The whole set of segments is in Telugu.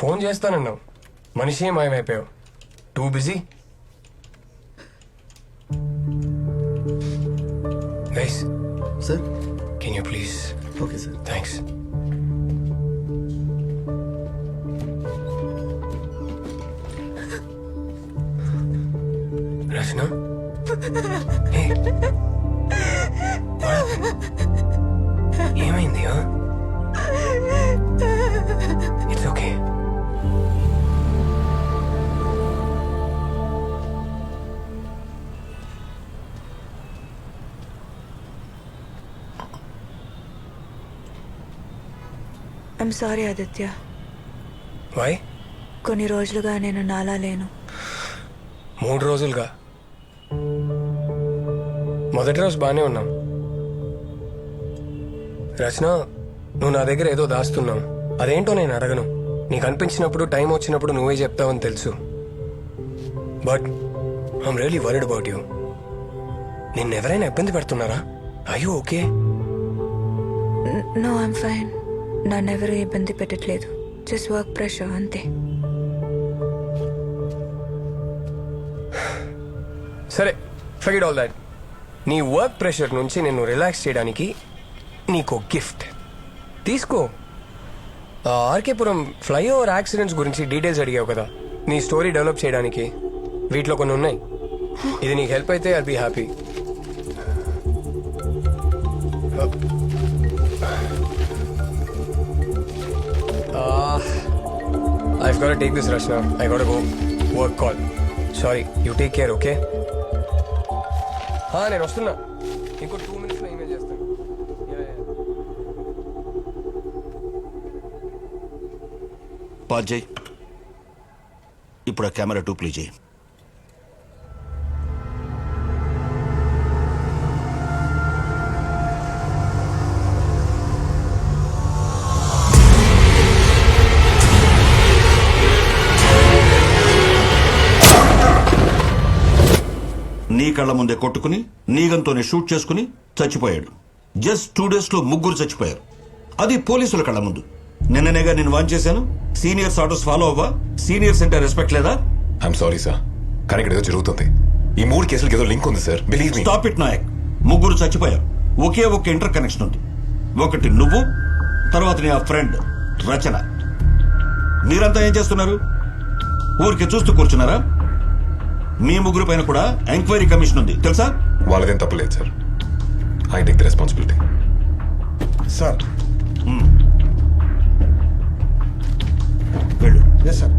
ఫోన్ చేస్తానన్నావు, మనిషి మాయమైపోయావు. Too busy. Guys, sir. Can you please? Okay sir. Thanks. Rachana, Hey. What happened? ఏమైంది? It's okay. I'm sorry Aditya. Why? కొన్ని రోజులుగా నేను నాలా లేను. 3 రోజులుగా? మొదటి రోజు బాగానే ఉన్నాం. రచన, నువ్వు నా దగ్గర ఏదో దాస్తున్నావు. అదేంటో నేను అడగను. నీకు అనిపించినప్పుడు, టైం వచ్చినప్పుడు నువ్వే చెప్తావని తెలుసు. But I'm really worried about you. నిన్నెవరైనా ఇబ్బంది పెడుతున్నారా? I you okay? No, I'm fine. నన్నెవరూ ఇబ్బంది పెట్టట్లేదు. జస్ట్ వర్క్ ప్రెషర్ అంతే. సరే, ఫర్గెట్ ఆల్ దాట్. నీ వర్క్ ప్రెషర్ నుంచి నేను రిలాక్స్ చేయడానికి నీకు గిఫ్ట్ తీసుకో. ఆర్కేపురం ఫ్లైఓవర్ యాక్సిడెంట్స్ గురించి డీటెయిల్స్ అడిగావు కదా, నీ స్టోరీ డెవలప్ చేయడానికి. వీటిలో కొన్ని ఉన్నాయి. ఇది నీకు హెల్ప్ అయితే I'll be happy. I've got to take this rush now. I got to go. Work call. Sorry. You take care, okay? నేను వస్తున్నా. ఇంకో 2 minutes ఈమెయిల్ చేస్తాను. పాజ్ చేయి. ఇప్పుడు ఆ కెమెరా 2 ప్లే చేయి. నీ కళ్ళ ముందే కొట్టుకుని నీగంతోనే షూట్ చేసుకుని చచ్చిపోయాడు. జస్ట్ 2 days లో 3 చచ్చిపోయారు. అది పోలీసుల కళ్ళ ముందు. నిన్ననేగా నేను వాన్ చేశాను. సీనియర్స్ ఆర్డర్స్ ఫాలో అవ్వా? సీనియర్స్ అంటే రెస్పెక్ట్ లేదా? ఐఎమ్ సారీ సార్, కానీ ఇక్కడ ఏదో జరుగుతుంది. ఈ 3 కేసులకి ఏదో లింక్ ఉంది sir. Believe me. Stop it Nayak. 3 చచ్చిపోయారు. ఒకే ఒక ఇంటర్ కనెక్షన్ ఉంది. ఒకటి నువ్వు, తర్వాత నీ ఆ ఫ్రెండ్ రచన. మీరంతా ఏం చేస్తున్నారు? ఊరికి చూస్తూ కూర్చున్నారా? మీ 3 పైన కూడా ఎంక్వైరీ కమిషన్ ఉంది, తెలుసా? వాళ్ళదేం తప్పలేదు sir. I take the responsibility. Sir. వెళ్ళు. Yes sir.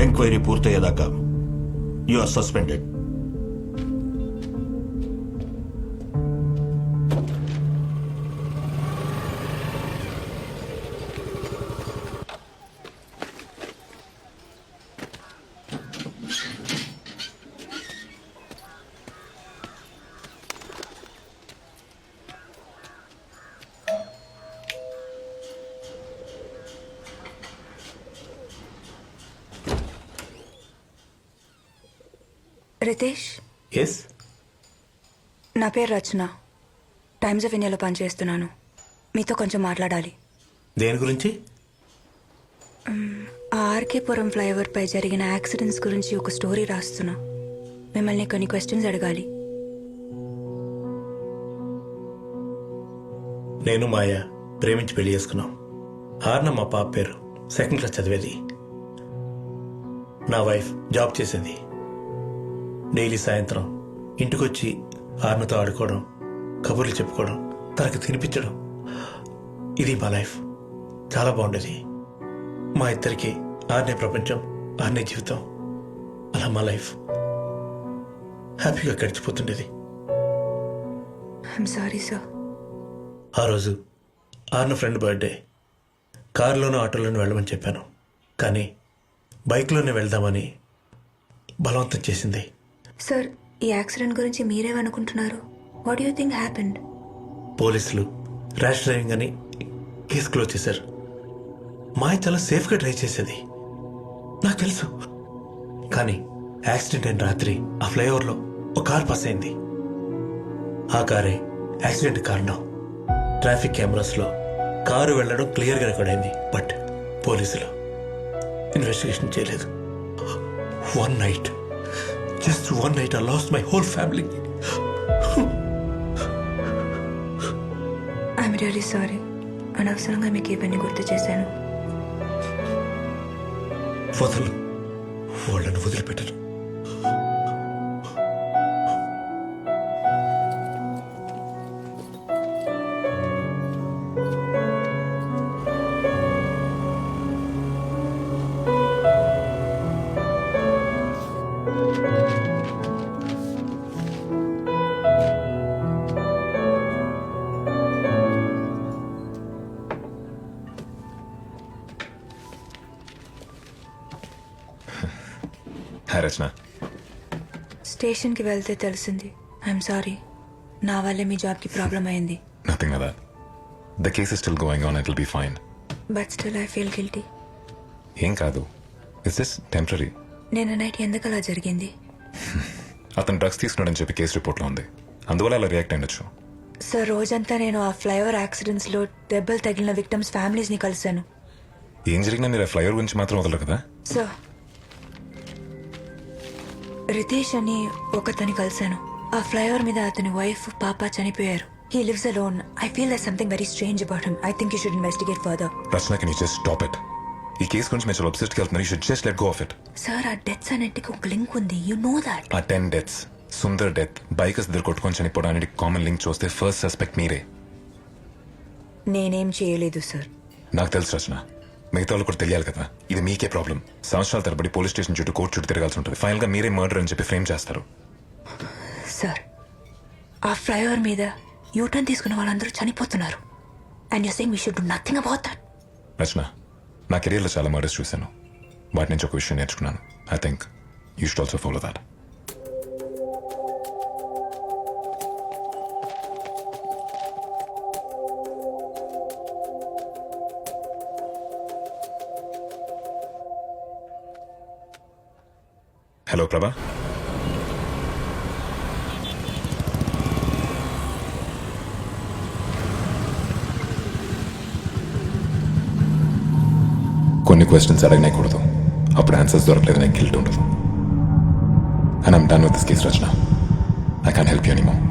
ఎంక్వైరీ పూర్తయ్యేదాకా you are suspended. Ritesh, yes. నా పేరు రచన. టైమ్స్ ఆఫ్ ఇండియాలో పనిచేస్తున్నాను. మీతో కొంచెం మాట్లాడాలి. దేని గురించి? ఆర్కేపురం ఫ్లైఓవర్ పై జరిగిన యాక్సిడెంట్స్ గురించి ఒక స్టోరీ రాస్తున్నా. మిమ్మల్ని కొన్ని క్వశ్చన్స్ అడగాలి. నేను మాయ ప్రేమించి పెళ్లి చేసుకున్నాం. ఆర్న మా పాప పేరు. 2nd క్లాస్ చదివేది. నా వైఫ్ జాబ్ చేసేది. డైలీ సాయంత్రం ఇంటికొచ్చి ఆర్నతో ఆడుకోవడం, కబుర్లు చెప్పుకోవడం, తనకు తినిపించడం, ఇది మా లైఫ్. చాలా బాగుండేది. మా ఇద్దరికి ఆర్నే ప్రపంచం, ఆర్నే జీవితం. అలా మా లైఫ్ హ్యాపీగా గడిచిపోతుండేది. I'm sorry sir. ఆ రోజు ఆర్న ఫ్రెండ్ బర్త్డే. కారులోనూ ఆటోలోనూ వెళ్ళమని చెప్పాను, కానీ బైక్లోనే వెళ్దామని బలవంతం చేసింది. సార్, ఈ యాక్సిడెంట్ గురించి మీరేమనుకుంటున్నారు? What you think happened? పోలీసులు ర్యాష్ డ్రైవింగ్ అని కేసు క్లోజ్ చేశారు. మాయ చాలా సేఫ్గా డ్రైవ్ చేసేది, నాకు తెలుసు. కానీ యాక్సిడెంట్ అయిన రాత్రి ఆ ఫ్లైఓవర్లో ఒక కార్ పాస్ అయింది. ఆ కారే యాక్సిడెంట్ కారణం. ట్రాఫిక్ కెమెరాస్లో కారు వెళ్ళడం క్లియర్గా రికార్డ్ అయింది. బట్ పోలీసులు ఇన్వెస్టిగేషన్ చేయలేదు. One night, just one night I lost my whole family. I'm really sorry. అనవసరంగా మీకు ఇవన్నీ గుర్తు చేశాను. వదలు, వాళ్ళను వదిలిపెట్టను. హాయ్ రచన. స్టేషన్కి వెళ్తే తెలిసింది. I'm sorry. నా వల్లే మీ జాబ్కి ప్రాబ్లం అయింది. Nothing like that. The case is still going on. It will be fine. But still I feel guilty. ఏం కాదు, ఇట్స్ జస్ట్ టెంపరీ. నిన్న నైట్ ఎందుకు అలా జరిగింది? అతను డ్రగ్స్ తీసుకున్నాడని చెప్పి కేసు రిపోర్ట్లో ఉంది. అందువల్ల అలా రియాక్ట్ అయ్యొచ్చు. సార్, రోజంతా నేను ఆ ఫ్లైఓవర్ యాక్సిడెంట్స్లో దెబ్బలు తగిలిన విక్టమ్స్ ఫ్యామిలీస్ని కలిశాను. ఏం జరిగినా మీరు ఆ ఫ్లైఓవర్ గురించి మాత్రం వదలరు కదా. సార్, రితేష్ అని ఒకతని కలిశాను. ఆ ఫ్లైఓవర్ మీద అతని వైఫ్ పాప చనిపోయారు. He lives alone. I feel that something very strange about him. I think you should investigate further. Rachana, can you just stop it? ఈ కేసు గురించి మీరు చాలా అబ్సెస్ట్కి వెళ్తున్నారు. You should just let go of it. Sir, ఆ డెత్స్ అన్నిటికీ ఒక లింక్ ఉంది. You know that. ఆ 10 డెత్స్, సుందర్ డెత్, బైకర్స్ ఇద్దరు కొట్టుకొని చనిపోవడానికి కామన్ లింక్ చూస్తే ఫస్ట్ సస్పెక్ట్ మీరే. నేనేం చేయలేదు సార్. నాకు తెలుసు రచన. మిగతా వాళ్ళు కూడా తెలియాలి కదా. ఇది మీకే ప్రాబ్లం. సంవత్సరాల తరబడి పోలీస్ స్టేషన్ చుట్టూ కోర్టు చుట్టూ తిరగాల్సి ఉంటుంది. ఫైనల్ గా మీరే మర్డర్ అని చెప్పి ఫ్రేమ్ చేస్తారు. సార్, ఆ ఫ్లైఓవర్ మీద యూటర్న్ తీసుకున్న వాళ్ళందరూ చనిపోతున్నారు. And you saying we should do nothing about that. Rachana, నా కెరీర్లో చాలా మర్డర్స్ చూశాను. వాటి నుంచి ఒక విషయం నేర్చుకున్నాను. I think you should also follow that. Hello ప్రభా. కొన్ని క్వశ్చన్స్ అడగనేకూడదు. అప్పుడు ఆన్సర్స్ దొరకలేదు, నాకు గిల్ట్ ఉండదు. And I'm done with this case Rachana. I can't help you anymore.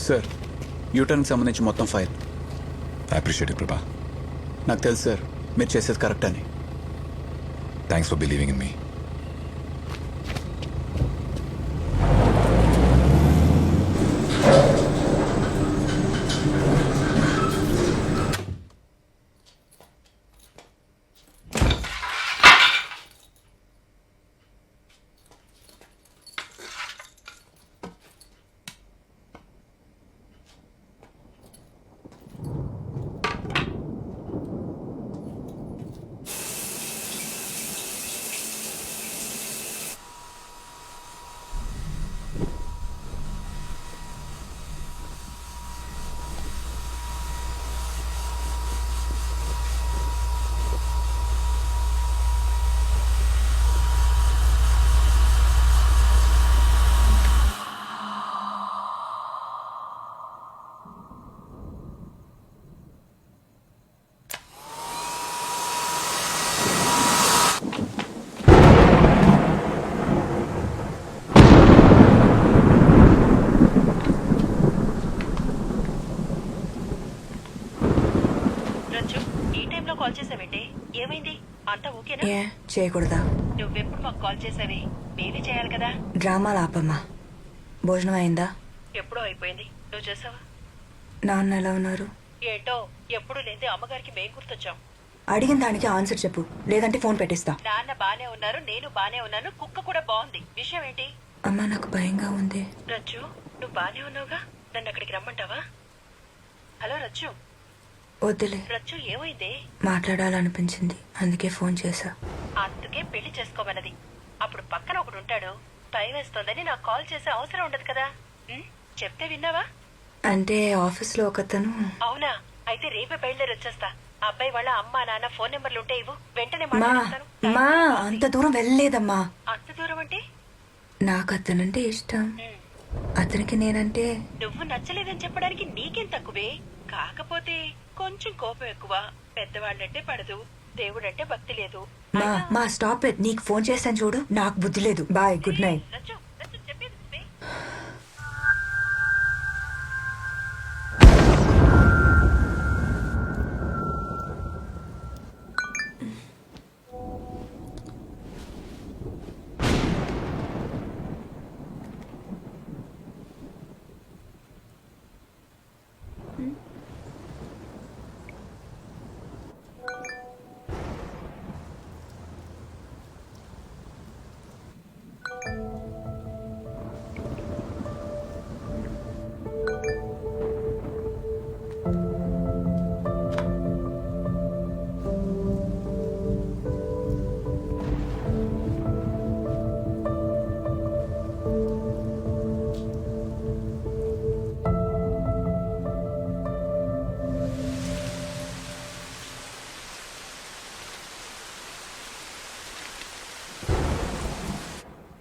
Sir, యూటర్న్కి సంబంధించి మొత్తం ఫైల్. ఐ అప్రిషియేట్ ఇట్ ప్రభా. నాకు తెలుసు సార్, మీరు చేసేది కరెక్ట్ అని. Thanks for believing in me. Rachu ఈ టైంలో కాల్ చేసావేంటి? ఏమైంది? అంతా ఓకేనా? ఏ చేయకూడదా? నువ్వెప్పుడు మాకు కాల్ చేసావి? మేమే చేయాలి కదా. డ్రామాలు ఆపమ్మా. భోజనం అయిందా? ఎప్పుడో అయిపోయింది. నువ్వు చేసావా? నాన్న ఎలా ఉన్నారు? ఏంటో ఎప్పుడు లేదే అమ్మగారికి మేం గుర్తొచ్చాం. అడిగిన దానికి ఆన్సర్ చెప్పు, లేదంటే ఫోన్ పెట్టేస్తా. నాన్న బానే ఉన్నారు, నేను బానే ఉన్నాను, కుక్క కూడా బాగుంది. విషయం ఏంటి? అమ్మా నాకు భయంగా ఉంది. రచ్చు నువ్వు బానే ఉన్నావుగా, నన్ను అక్కడికి రమ్మంటావా? హలో రచ్చు. వద్దులే, రచ్చు ఏమైంది? మాట్లాడాలనిపించింది, అందుకే ఫోన్ చేశా. అందుకే పెళ్లి చేసుకోమన్నది. అప్పుడు పక్కన ఒకడు ఉంటాడు, టైం వేస్తోందని నాకు కాల్ చేసే అవసరం ఉండదు కదా. ఉం? చెప్తే విన్నావా? అంటే ఆఫీస్లో ఒకతను. అవునా? అయితే రేపే బయలుదేరి వచ్చేస్తా. అబ్బాయి వాళ్ళ అమ్మా నాన్న ఫోన్ నెంబర్లు ఉంటే ఇవ్వు, వెంటనే మా మాట్లాడతాను. మా అంత దూరం వెళ్ళలేదమ్మా. అంత దూరం అంటే? నాకు అతనంటే ఇష్టం, అతనికి నేనంటే. నువ్వు నచ్చలేదని చెప్పడానికి నీకేం తక్కువే. కాకపోతే కొంచెం కోపం ఎక్కువ. పెద్దవాళ్ళంటే పడదు, దేవుడంటే భక్తి లేదు. మా స్టాప్ ఇట్. నీకు ఫోన్ చేశాను చూడు, నాకు బుద్ధి లేదు. Bye, good night. రచ్చు